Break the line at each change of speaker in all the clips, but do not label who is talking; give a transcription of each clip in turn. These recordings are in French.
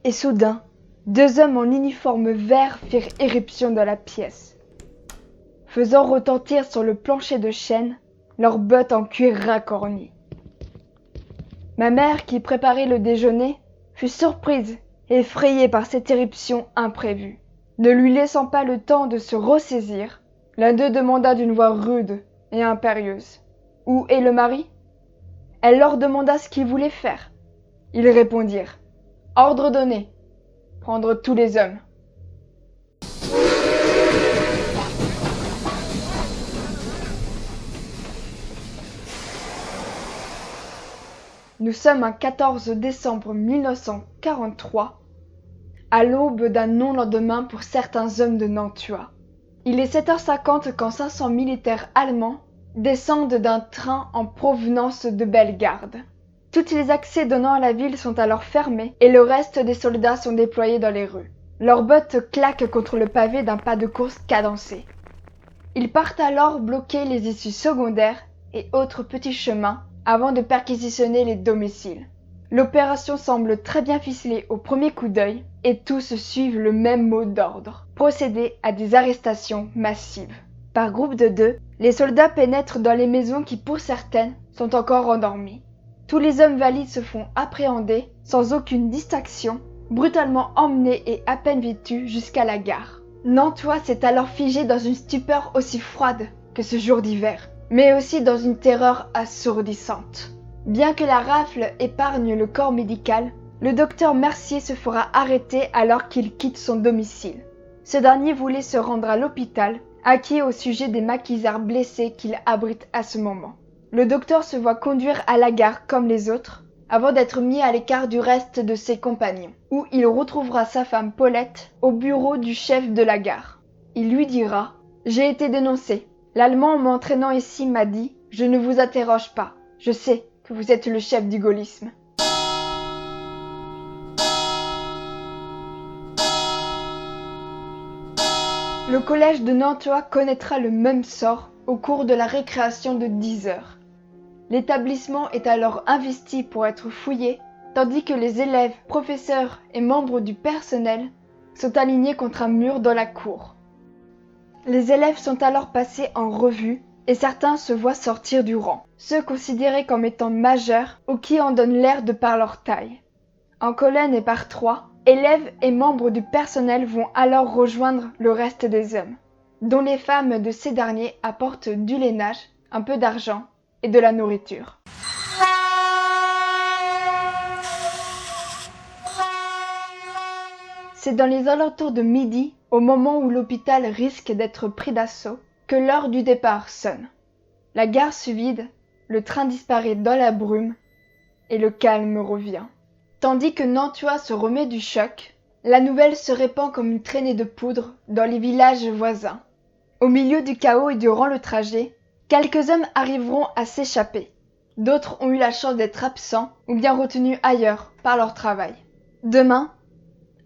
Et soudain, deux hommes en uniforme vert firent éruption dans la pièce, faisant retentir sur le plancher de chêne leurs bottes en cuir racorni. Ma mère, qui préparait le déjeuner, fut surprise et effrayée par cette éruption imprévue. Ne lui laissant pas le temps de se ressaisir, l'un d'eux demanda d'une voix rude et impérieuse: « Où est le mari ?» Elle leur demanda ce qu'ils voulaient faire. Ils répondirent: « Ordre donné, prendre tous les hommes. » Nous sommes un 14 décembre 1943, à l'aube d'un non-lendemain pour certains hommes de Nantua. Il est 7h50 quand 500 militaires allemands descendent d'un train en provenance de Bellegarde. Toutes les accès donnant à la ville sont alors fermés et le reste des soldats sont déployés dans les rues. Leurs bottes claquent contre le pavé d'un pas de course cadencé. Ils partent alors bloquer les issues secondaires et autres petits chemins avant de perquisitionner les domiciles. L'opération semble très bien ficelée au premier coup d'œil et tous suivent le même mot d'ordre: procéder à des arrestations massives. Par groupe de 2, les soldats pénètrent dans les maisons qui, pour certaines, sont encore endormies. Tous les hommes valides se font appréhender, sans aucune distinction, brutalement emmenés et à peine vêtus jusqu'à la gare. Nantua s'est alors figé dans une stupeur aussi froide que ce jour d'hiver, mais aussi dans une terreur assourdissante. Bien que la rafle épargne le corps médical, le docteur Mercier se fera arrêter alors qu'il quitte son domicile. Ce dernier voulait se rendre à l'hôpital, inquiet au sujet des maquisards blessés qu'il abrite à ce moment. Le docteur se voit conduire à la gare comme les autres, avant d'être mis à l'écart du reste de ses compagnons, où il retrouvera sa femme Paulette au bureau du chef de la gare. Il lui dira: « J'ai été dénoncé. L'Allemand m'entraînant ici m'a dit: « Je ne vous interroge pas. Je sais que vous êtes le chef du gaullisme. » Le collège de Nantua connaîtra le même sort au cours de la récréation de 10 heures. L'établissement est alors investi pour être fouillé, tandis que les élèves, professeurs et membres du personnel sont alignés contre un mur dans la cour. Les élèves sont alors passés en revue et certains se voient sortir du rang, ceux considérés comme étant majeurs ou qui en donnent l'air de par leur taille. En colonne et par 3, élèves et membres du personnel vont alors rejoindre le reste des hommes, dont les femmes de ces derniers apportent du lainage, un peu d'argent et de la nourriture. C'est dans les alentours de midi, au moment où l'hôpital risque d'être pris d'assaut, que l'heure du départ sonne. La gare se vide, le train disparaît dans la brume et le calme revient. Tandis que Nantua se remet du choc, la nouvelle se répand comme une traînée de poudre dans les villages voisins. Au milieu du chaos et durant le trajet, quelques hommes arriveront à s'échapper. D'autres ont eu la chance d'être absents ou bien retenus ailleurs par leur travail. Demain,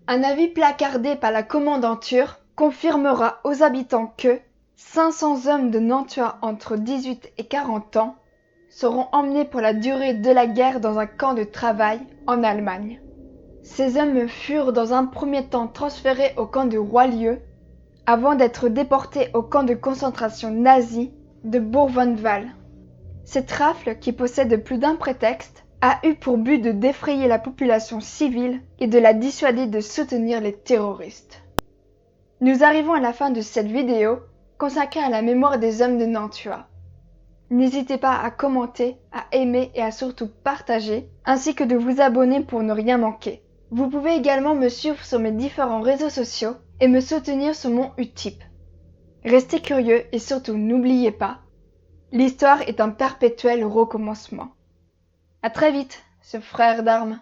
un avis placardé par la commandanture confirmera aux habitants que 500 hommes de Nantua entre 18 et 40 ans seront emmenés pour la durée de la guerre dans un camp de travail en Allemagne. Ces hommes furent dans un premier temps transférés au camp de Roilieu avant d'être déportés au camp de concentration nazi de Buchenwald. Cette rafle, qui possède plus d'un prétexte, a eu pour but de défrayer la population civile et de la dissuader de soutenir les terroristes. Nous arrivons à la fin de cette vidéo consacrée à la mémoire des hommes de Nantua. N'hésitez pas à commenter, à aimer et à surtout partager, ainsi que de vous abonner pour ne rien manquer. Vous pouvez également me suivre sur mes différents réseaux sociaux et me soutenir sur mon Utip. Restez curieux et surtout n'oubliez pas, l'histoire est un perpétuel recommencement. À très vite, ce frère d'armes.